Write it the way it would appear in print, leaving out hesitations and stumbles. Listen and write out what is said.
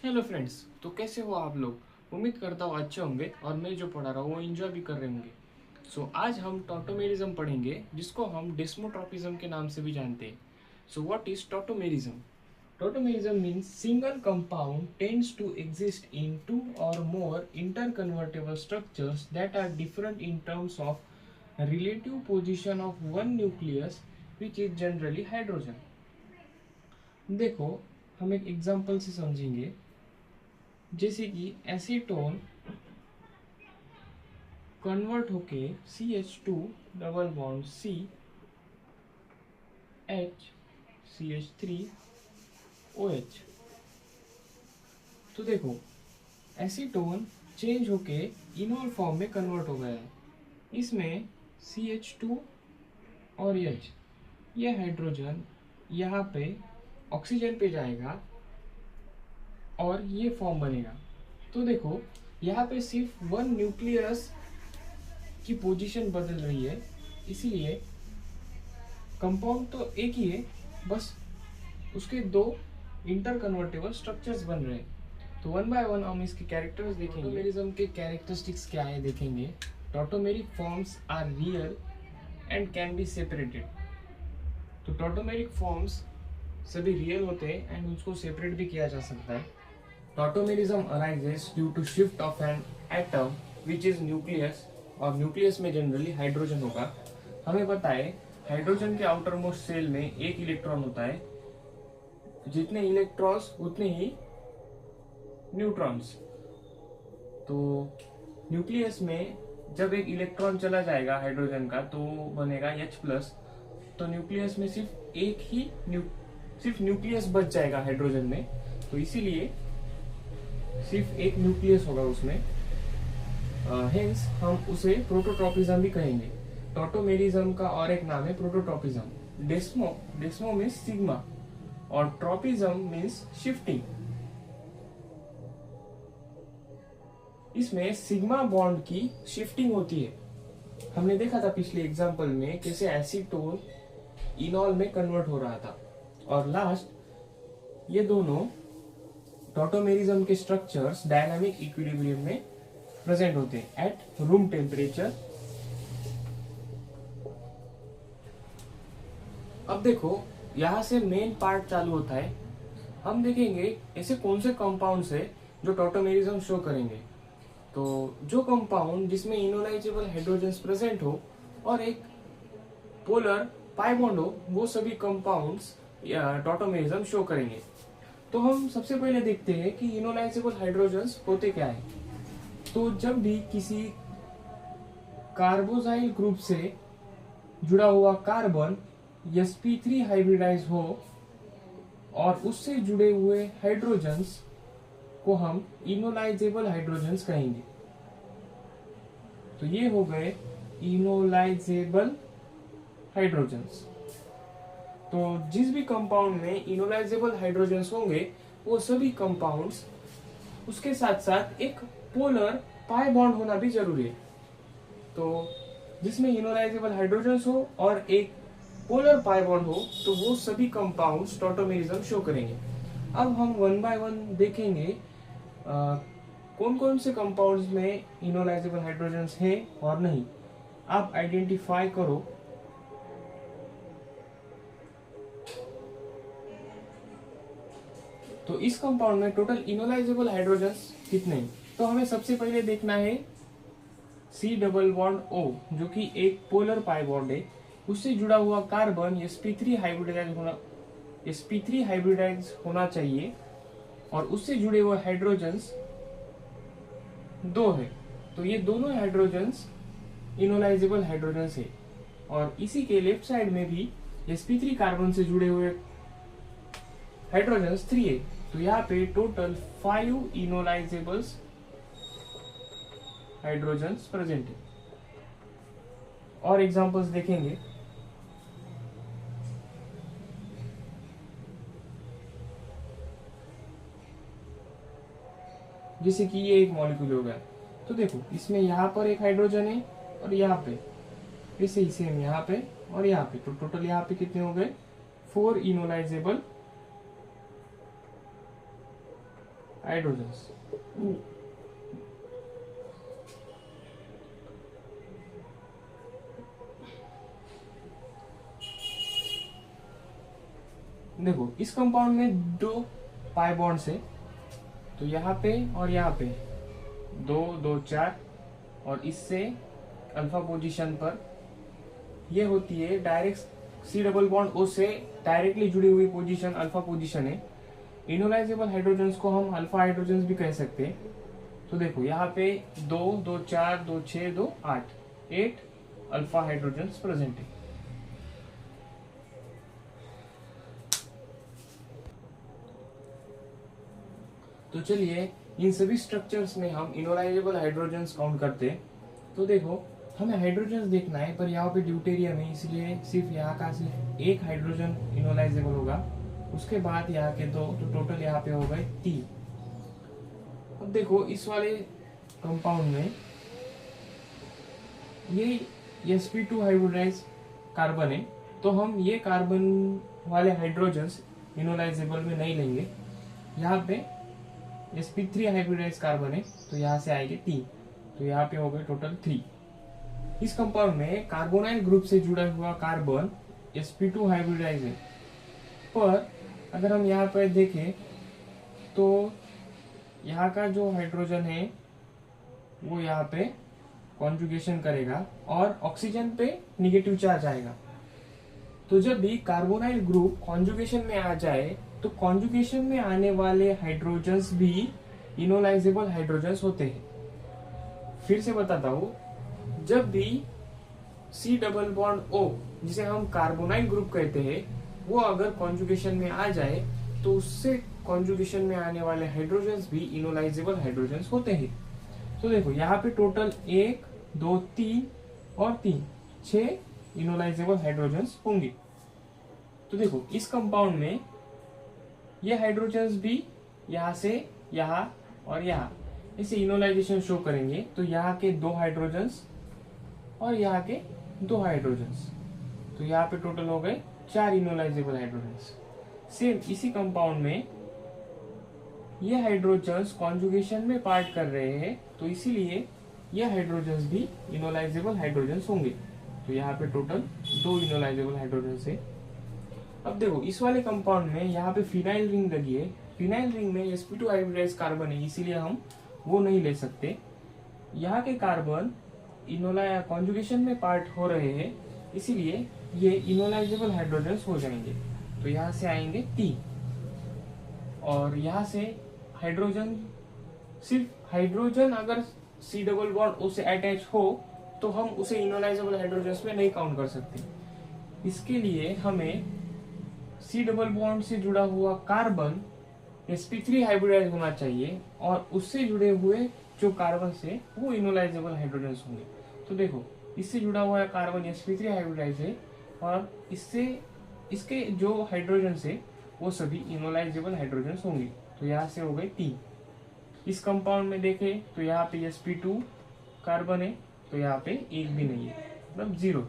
Hello friends, तो कैसे हो आप लोग। उम्मीद करता हूँ अच्छे होंगे और मैं जो पढ़ा रहा हूँ वो एंजॉय भी कर रहे होंगे। आज हम टॉटोमेरिज्म पढ़ेंगे, जिसको हम डेस्मोट्रॉपिज्म के नाम से भी जानते हैं। What is tautomerism? Tautomerism means single compound tends to exist in two or more interconvertible structures that are different in terms of relative position of one nucleus, which is generally hydrogen. देखो, हम एक example से समझेंगे। जैसे कि acetone convert होके CH2 double bond CH3OH। तो देखो, एसीटोन चेंज होके इनोल फॉर्म में कन्वर्ट हो गया है। इसमें CH2 और H, ये हाइड्रोजन यहाँ पे ऑक्सीजन पे जाएगा और ये फॉर्म बनेगा। तो देखो, यहाँ पे सिर्फ वन न्यूक्लियस की पोजीशन बदल रही है, इसीलिए कंपाउंड तो एक ही है, बस उसके दो इंटरकन्वर्टेबल स्ट्रक्चर्स बन रहे हैं। तो वन बाय वन हम इसके कैरेक्टर्स देखेंगे। टॉटोमेरिज्म के कैरेक्टरिस्टिक्स क्या है देखेंगे। Tautomeric forms are real and can be separated. तो टॉटोमेरिक फॉर्म्स सभी रियल होते हैं एंड उसको सेपरेट भी किया जा सकता है। Tautomerism arises due to shift of an atom which is nucleus, और न्यूक्लियस में जनरली हाइड्रोजन होगा। हमें पता है हाइड्रोजन के आउटर मोस्ट सेल में एक इलेक्ट्रॉन होता है, जितने इलेक्ट्रॉन्स उतने ही न्यूट्रॉन्स। तो न्यूक्लियस में जब एक इलेक्ट्रॉन चला जाएगा हाइड्रोजन का तो बनेगा H+। तो न्यूक्लियस में सिर्फ न्यूक्लियस बच जाएगा हाइड्रोजन में, तो इसीलिए सिर्फ एक न्यूक्लियस होगा उसमें। हेंस हम उसे प्रोटोट्रॉपिज्म भी कहेंगे। टॉटोमेरिज्म का और एक नाम है प्रोटोट्रॉपिज्म। डेस्मो मीन्स सिग्मा और ट्रॉपिज्म मीन्स शिफ्टिंग। इसमें सिग्मा बॉन्ड की शिफ्टिंग होती है। हमने देखा था पिछले एग्जांपल में कैसे एसीटोन इनॉल में कन्वर्ट हो रहा था। और लास्ट, ये दोनों टॉटोमेरिज्म के स्ट्रक्चर्स डायनामिक इक्विलिब्रियम में प्रेजेंट होते हैं एट रूम टेम्परेचर। अब देखो, यहाँ से मेन पार्ट चालू होता है। हम देखेंगे ऐसे कौन से कंपाउंड्स है जो टॉटोमेरिज्म शो करेंगे। तो जो कंपाउंड जिसमें इनोलाइजेबल हाइड्रोजन्स प्रेजेंट हो और एक पोलर पाई बॉन्ड हो, वो सभी कंपाउंड्स टॉटोमेरिज्म शो करेंगे। तो हम सबसे पहले देखते हैं कि इनोलाइजेबल हाइड्रोजन्स होते क्या है। तो जब भी किसी कार्बोजाइल ग्रुप से जुड़ा हुआ कार्बन sp3 हाइब्रिडाइज हो और उससे जुड़े हुए हाइड्रोजन्स को हम इनोलाइजेबल हाइड्रोजन्स कहेंगे। तो ये हो गए इनोलाइजेबल हाइड्रोजन्स। तो जिस भी कंपाउंड में इनोलाइजेबल हाइड्रोजन्स होंगे वो सभी कंपाउंड्स, उसके साथ साथ एक पोलर पाई बॉन्ड होना भी जरूरी है। तो जिसमें इनोलाइजेबल हाइड्रोजन्स हो और एक पोलर पाई बॉन्ड हो, तो वो सभी कंपाउंड्स टॉटोमेरिज्म शो करेंगे। अब हम वन बाय वन देखेंगे कौन कौन से कंपाउंड्स में इनोलाइजेबल हाइड्रोजन्स है और नहीं। आप आइडेंटिफाई करो। तो इस कंपाउंड में टोटल इनोलाइजेबल हाइड्रोजन्स कितने हैं? तो हमें सबसे पहले देखना है C डबल बॉन्ड O, जो कि एक पोलर पाई बॉन्ड है। उससे जुड़ा हुआ कार्बन sp3 हाइब्रिडाइज होना चाहिए और उससे जुड़े हुए हाइड्रोजन्स 2 है। तो ये दोनों हाइड्रोजन्स इनोलाइजेबल हाइड्रोजन्स है। और इसी के लेफ्ट साइड में भी sp3 कार्बन से जुड़े हुए हाइड्रोजन्स 3 है। तो यहाँ पे टोटल 5 इनोलाइजेबल हाइड्रोजन्स प्रेजेंट है। और एग्जांपल्स देखेंगे। जैसे कि ये एक मॉलिक्यूल हो गया, तो देखो इसमें यहाँ पर एक हाइड्रोजन है और यहाँ पे, जैसे ही सेम यहाँ पे और यहाँ पे, तो टोटल यहाँ पे कितने हो गए? 4 इनोलाइजेबल हाइड्रोजन्स। देखो इस कंपाउंड में दो पाई बॉन्ड्स है, तो यहाँ पे और यहाँ पे दो दो चार, और इससे अल्फा पोजीशन पर ये होती है direct C double bond O से डायरेक्टली जुड़ी हुई पोजीशन अल्फा पोजीशन है। इनोलाइजेबल हाइड्रोजन्स को हम अल्फा हाइड्रोजन्स भी कह सकते हैं। तो देखो यहाँ पे दो दो चार दो छः दो आठ, 8 अल्फा हाइड्रोजन्स प्रेजेंट है। तो चलिए इन सभी स्ट्रक्चर्स में हम इनोलाइजेबल हाइड्रोजन्स काउंट करते हैं। तो देखो हमें हाइड्रोजन्स देखना है, पर यहाँ पे ड्यूटेरियम है, इसलिए सिर्फ यहाँ का सिर्फ एक हाइड्रोजन इनोलाइजेबल होगा, उसके बाद यहाँ के दो, तो टोटल यहाँ पे हो गए 3। अब देखो इस वाले कंपाउंड में ये sp2 हाइब्रिडाइज कार्बन है, तो हम ये कार्बन वाले हाइड्रोजन्स इनोलाइजेबल में नहीं लेंगे। यहाँ पे sp3 हाइब्रिडाइज कार्बन है, तो यहाँ से आएंगे 3, तो यहाँ पे हो गए टोटल 3। इस कंपाउंड में कार्बोनाइल ग्रुप से जुड़ा हुआ कार्बन sp2 हाइब्रिडाइज है, पर अगर हम यहाँ पर देखें तो यहाँ का जो हाइड्रोजन है वो यहाँ पे कॉन्जुगेशन करेगा और ऑक्सीजन पे निगेटिव चार्ज आएगा। तो जब भी कार्बोनाइल ग्रुप कॉन्जुगेशन में आ जाए तो कॉन्जुगेशन में आने वाले हाइड्रोजन्स भी इनोलाइजेबल हाइड्रोजन्स होते हैं। फिर से बताता हूँ, जब भी सी डबल बॉन्ड ओ जिसे हम कार्बोनाइल ग्रुप कहते हैं वो अगर कॉन्जुगेशन में आ जाए तो उससे कॉन्जुगेशन में आने वाले हाइड्रोजन्स भी इनोलाइजेबल हाइड्रोजन्स होते हैं। तो देखो यहाँ पे टोटल 1 2 3 और 3 6 इनोलाइजेबल हाइड्रोजन्स होंगे। तो देखो इस कंपाउंड में ये हाइड्रोजन्स भी यहाँ से यहाँ और यहाँ इसे इनोलाइजेशन शो करेंगे। तो यहाँ के 2 हाइड्रोजन्स और यहाँ के 2 हाइड्रोजन्स, तो यहाँ पे टोटल हो गए 4 इनोलाइजेबल हाइड्रोजन्स। सेम इसी कंपाउंड में ये हाइड्रोजन्स कॉन्जुगेशन में पार्ट कर रहे हैं, तो इसीलिए ये हाइड्रोजन्स भी इनोलाइजेबल हाइड्रोजन्स होंगे। तो यहाँ पे टोटल 2 इनोलाइजेबल हाइड्रोजन्स है। अब देखो इस वाले कंपाउंड में यहाँ पे फिनाइल रिंग लगी है, फिनाइल रिंग में sp2 हाइब्रिडाइज कार्बन है, इसीलिए हम वो नहीं ले सकते। यहाँ के कार्बन कॉन्जुगेशन में पार्ट हो रहे हैं, इसीलिए ये इनोलाइजेबल हाइड्रोजन्स हो जाएंगे। तो यहाँ से आएंगे 3, और यहाँ से हाइड्रोजन, सिर्फ हाइड्रोजन अगर सी डबल बॉन्ड ओ से अटैच हो तो हम उसे इनोलाइजेबल हाइड्रोजन्स में नहीं काउंट कर सकते। इसके लिए हमें सी डबल बॉन्ड से जुड़ा हुआ कार्बन sp3 हाइब्रिडाइज होना चाहिए, और उससे जुड़े हुए जो कार्बन से वो इनोलाइजेबल हाइड्रोजन्स होंगे। तो देखो इससे जुड़ा हुआ कार्बन sp3 हाइब्रिडाइज है, और इससे इसके जो हाइड्रोजन्स है वो सभी इनोलाइजेबल हाइड्रोजन्स होंगे। तो यहाँ से हो गए 3। इस कंपाउंड में देखें तो यहाँ पे sp2 कार्बन है, तो यहाँ पे एक भी नहीं है, मतलब 0।